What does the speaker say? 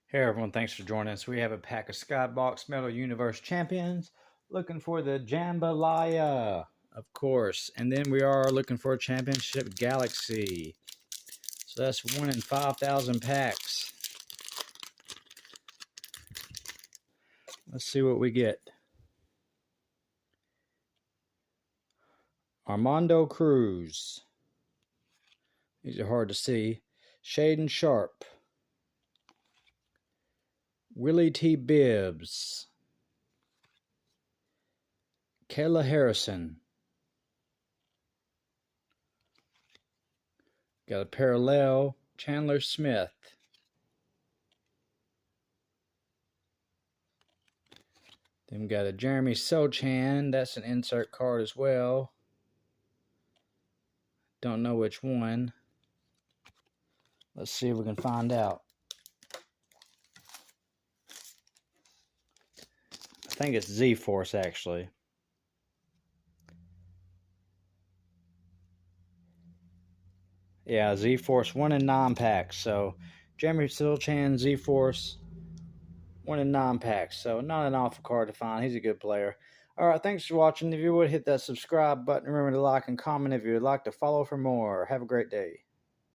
Hey everyone, thanks for joining us. We have a pack of Skybox Metal Universe Champions looking for the Jambalaya, of course. And then we are looking for a Championship Galaxy. So that's 1 in 5,000 packs. Let's see what we get. Armando Cruz. These are hard to see. Shaden Sharp. Willie T. Bibbs. Kayla Harrison. Got a parallel. Chandler Smith. Then we got a Jeremy Sochan. That's an insert card as well. Don't know which one. Let's see if we can find out. I think it's Z-Force, actually. Yeah, Z-Force 1 in 9 packs. So, Jeremy Sochan, Z-Force, 1 in 9 packs. So, not an awful card to find. He's a good player. Alright, thanks for watching. If you would, hit that subscribe button. Remember to like and comment if you would like to follow for more. Have a great day.